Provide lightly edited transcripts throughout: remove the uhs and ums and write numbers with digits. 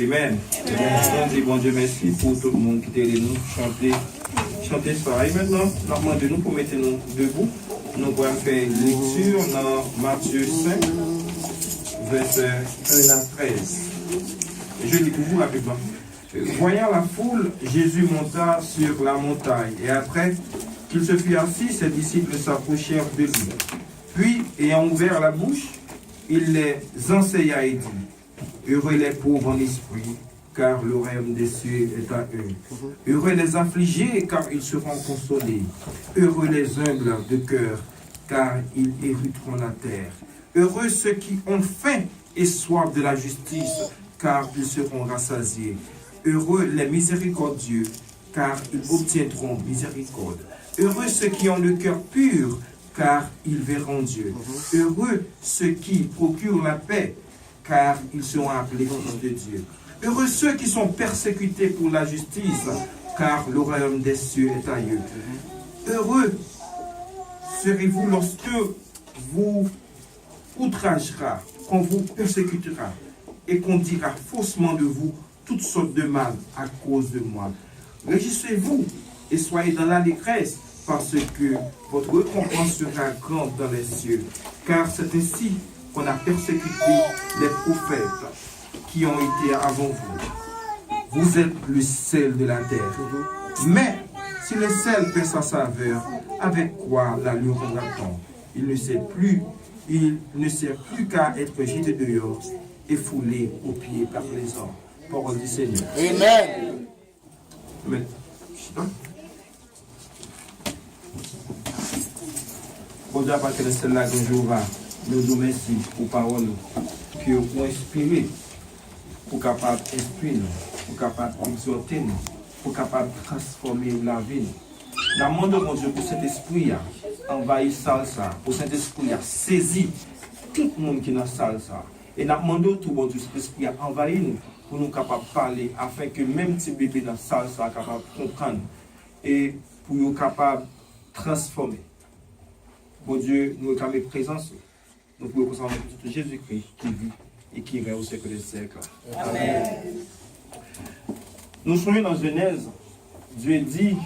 Amen. On dit bon Dieu merci pour tout le monde qui était nous chanter ça. Et maintenant, nous demandons nous pour mettre nous debout. Nous allons faire une lecture dans Matthieu 5, verset 1 à 13. Je lis pour vous rapidement. Voyant la foule, Jésus monta sur la montagne, et après qu'il se fut assis, ses disciples s'approchèrent de lui. Puis, ayant ouvert la bouche, il les enseigna et dit: Heureux les pauvres en esprit, car le royaume des cieux est à eux. Heureux les affligés, car ils seront consolés. Heureux les humbles de cœur, car ils hériteront la terre. Heureux ceux qui ont faim et soif de la justice, car ils seront rassasiés. Heureux les miséricordieux, car ils obtiendront miséricorde. Heureux ceux qui ont le cœur pur, car ils verront Dieu. Heureux ceux qui procurent la paix, car ils seront appelés fils de Dieu. Heureux ceux qui sont persécutés pour la justice, car le royaume des cieux est à eux. Heureux serez-vous lorsque vous outragera, qu'on vous persécutera, et qu'on dira faussement de vous toutes sortes de mal à cause de moi. Réjouissez-vous et soyez dans l'allégresse, parce que votre récompense sera grande dans les cieux. Car c'est ainsi qu'on a persécuté les prophètes qui ont été avant vous. Vous êtes le sel de la terre. Mais si le sel perd sa saveur, avec quoi la lui rendra-t-on? Il ne sert plus qu'à être jeté dehors et foulé aux pieds par les hommes. Parole du Seigneur. Amen. Amen. Bon Dieu, parce que c'est là que Jéhovah nous dit merci pour parole qui ont inspiré, pour capable d'inspirer, pour capable d'exhorter, pour capable de transformer la vie. Nous demandons mon Dieu pour cet esprit envahir ça, pour cet esprit saisir tout le monde qui est dans ça. Et nous demandons tout bon Dieu, cet esprit envahir nous pour nous capables de parler, afin que même petit bébé dans ça soit capable de comprendre et pour nous capable de transformer. Bon Dieu, nous réclamons présence. Nous pouvons conserver tout Jésus-Christ qui vit et qui règne au siècle des siècles. Amen. Nous sommes dans Genèse. Dieu dit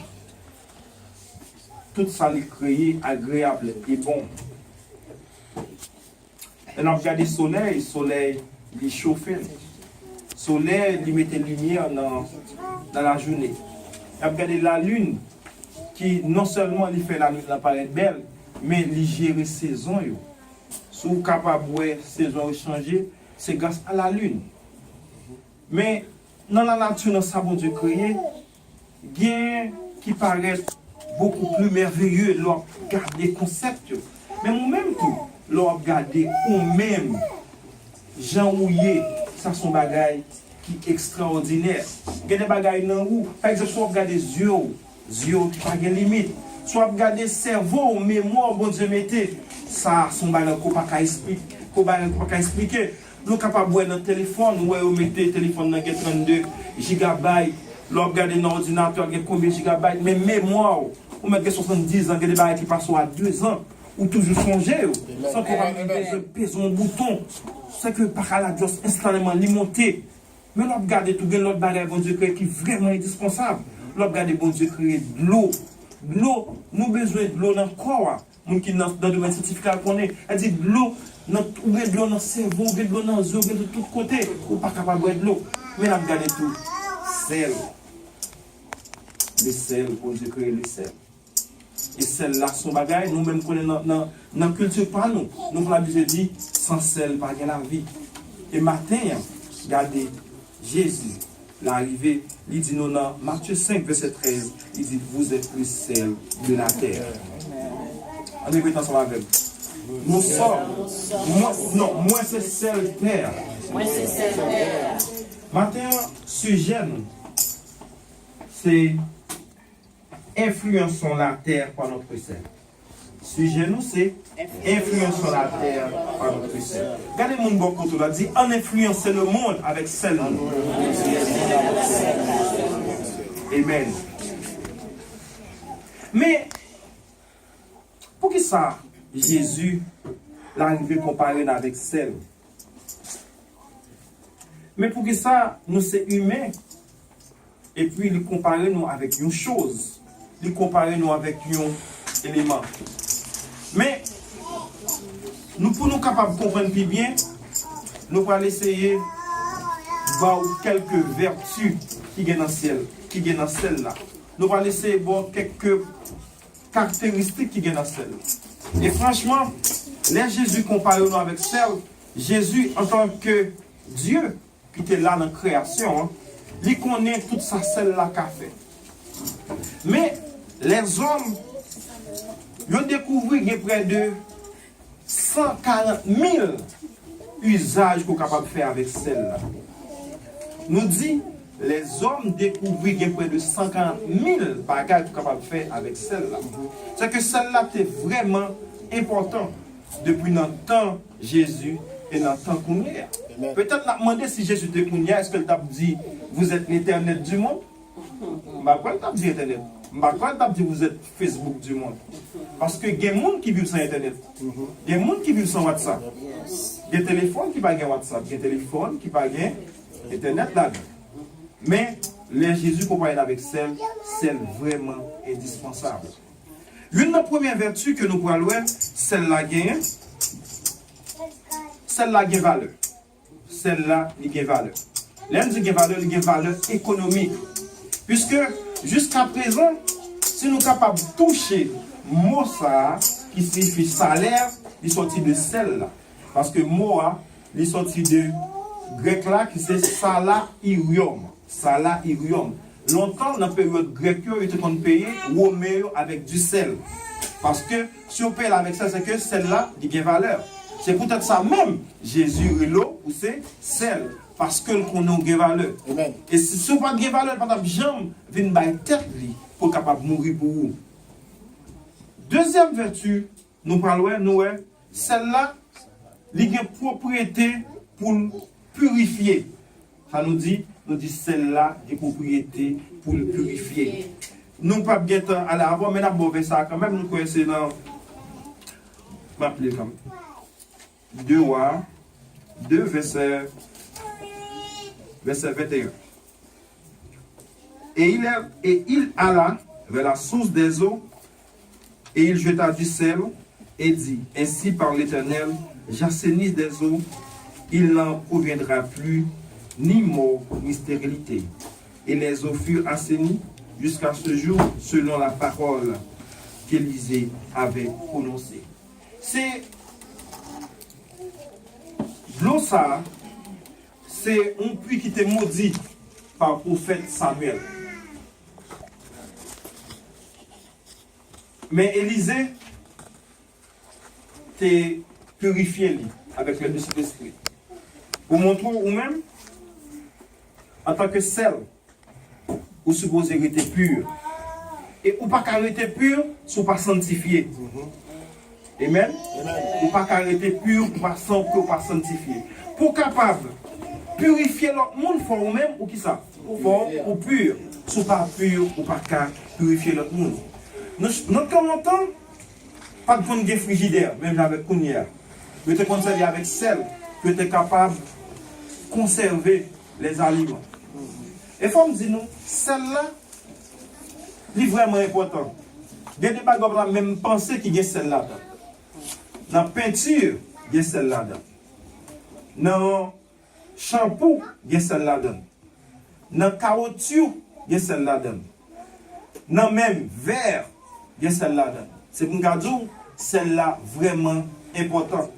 tout ça est créé agréable et bon. Et on regarde le soleil, il chauffait. Le soleil, il mettait lumière dans la journée. On regarde la lune, qui non seulement il fait la lune apparaître belle, mais il gère les saisons. Si vous êtes capable de voir les saisons changer, c'est grâce à la lune. Mais dans la nature, dans ça, bon Dieu créé, il y a qui paraît beaucoup plus merveilleux lorsqu'on regarde les concepts. Mais moi-même, lorsqu'on regarde ou-même, Jean Ouye, ça sont des bagailles qui sont extraordinaires. Il y a des bagailles dans où, par exemple, si on regarde les yeux qui n'ont pas de limite. Soit regarder le cerveau, mémoire, bon Dieu, mettez, ça, son bagage qu'on pas expliquer. Nous sommes capables de voir dans le téléphone, nous mettez le téléphone dans 32 gigabytes, nous regardez dans l'ordinateur, il y a combien de gigabytes, mais mémoire, vous mettez 70 ans, il y a des bagages qui passent à 2 ans, ou toujours songer, sans qu'on va peser un bouton, c'est que par la juste instantanément monter. Mais nous regardez tout, l'autre bagage, bon Dieu, qui est vraiment indispensable. Nous regardez, bon Dieu, créer de l'eau. De l'eau, nous avons besoin de l'eau dans le corps. Nous qui dans le domaine scientifique, elle dit de l'eau, nous avons de l'eau dans le cerveau, nous avons de l'eau dans les yeux, de tous côtés. Nous ne sommes pas capables de boire de l'eau. Mais nous regardons tout. Sel. Le sel, bon Dieu crée le sel. Et sel là, son bagage, nous-mêmes connaissons dans la culture par nous. Nous avons besoin de dire, sans sel, pas de la vie. Et matin, regardez, Jésus. L'arrivée, il dit nous dans Matthieu 5, verset 13, il dit vous êtes le sel de la terre. On est ensemble avec. Nous sommes. Moi c'est sel terre. Moi c'est sel terre. Maintenant, sujet, c'est influençons la terre par notre sel. Sujet nous c'est influençons la terre par notre sel. Regardez mon bon côté là dit en influencer le monde avec sel. Amen. Mais pour qui ça Jésus l'arrivée comparée avec sel? Mais pour que ça, nous sommes humains. Et puis, il compare nous avec une chose. Il compare nous avec un élément. Mais, nous pour nous capables de comprendre plus bien, nous allons essayer de voir quelques vertus qui sont dans le ciel, qui sont dans celle-là. Nous allons essayer de voir quelques caractéristiques qui sont dans celle. Et franchement, là Jésus compare nous avec celle, Jésus en tant que Dieu, qui était là dans la création, il connaît toute sa celle-là qu'a fait. Mais les hommes, ils ont découvert qu'il y a près de 140 000 usages qu'on est capable de faire avec celle-là. Nous dit, les hommes découvrent qu'il y a près de 140 000 bagages qu'on est capable de faire avec celle-là. C'est que celle-là était vraiment important depuis notre temps Jésus et notre temps qu'on est. Peut-être la demander si Jésus était qu'on est, est-ce qu'elle t'a dit, vous êtes l'internet du monde? Pourquoi elle t'a dit internet? Pourquoi elle t'a dit vous êtes Facebook du monde? Parce que il y a des gens qui vivent sans internet. Il y a des gens qui vivent sans WhatsApp. Il y a des téléphones qui n'ont pas WhatsApp. Il y a des téléphones qui n'ont pas internet là-dedans. Mais les Jésus comparé avec celle vraiment indispensable. L'une des premières vertus que nous pouvons voir, celle-là gagne. Celle-là gagne valeur. Celle-là, il gagne valeur. L'un dit gagne valeur, il gagne valeur économique. Puisque jusqu'à présent, si nous sommes capables de toucher mot ça, qui signifie salaire, il est sorti de celle-là. Parce que moa, il est sorti de grec là, qui c'est salairium. Salairium. Longtemps, dans la période grecque, ils étaient payés roméo avec du sel. Parce que si on paye avec ça, c'est que celle-là, il y a valeur. C'est peut-être ça même, Jésus et l'eau, ou c'est sel. Parce que qu'on a une valeur. Amen. Et si on n'a pas de valeur, par exemple, jambe vient de tête pour être capable de mourir pour vous. Deuxième vertu, nous parlons, nous, celle-là, il y a une propriété pour purifier. Ça nous dit celle-là, des propriétés pour le purifier. Nous ne pas bien temps à l'avant, mais nous avons ça quand même, nous connaissons dans. Je m'appelle comme 2 Rois, 2 verset 21. Et il alla vers la source des eaux, et il jeta du sel, et dit, ainsi par l'Éternel, j'assainis des eaux, il n'en proviendra plus ni mort, ni stérilité. Et les eaux furent assainies jusqu'à ce jour, selon la parole qu'Élisée avait prononcée. C'est l'eau ça, c'est un puits qui était maudit par le prophète Samuel. Mais Élisée t'est purifié avec le Saint-Esprit. Pour montrer vous-même, en tant que sel, vous supposez être pur. Et ou pas caractère pur, vous pas sanctifié. Amen. Ou pas caractère pur, ou pas sanctifié. Pour capable purifier l'autre monde, il faut vous-même ou qui ça? Ou pur. Si pas pur, ou pas purifier l'autre monde. Notre commentaire, pas de bonne frigidaire, même avec Kounia. Vous êtes conservé avec sel, vous êtes capable de conserver les aliments. Et il faut me dire, nous, celle-là, est vraiment important. Il y a des bagages qui même penser qu'il y a celle-là. Dans la peinture, il y a celle-là. Dans le shampoo, il y a celle-là. Dans le caoutchouc, il y a celle-là. Dans le même verre, il y a celle-là. C'est pour nous dire, celle-là vraiment important.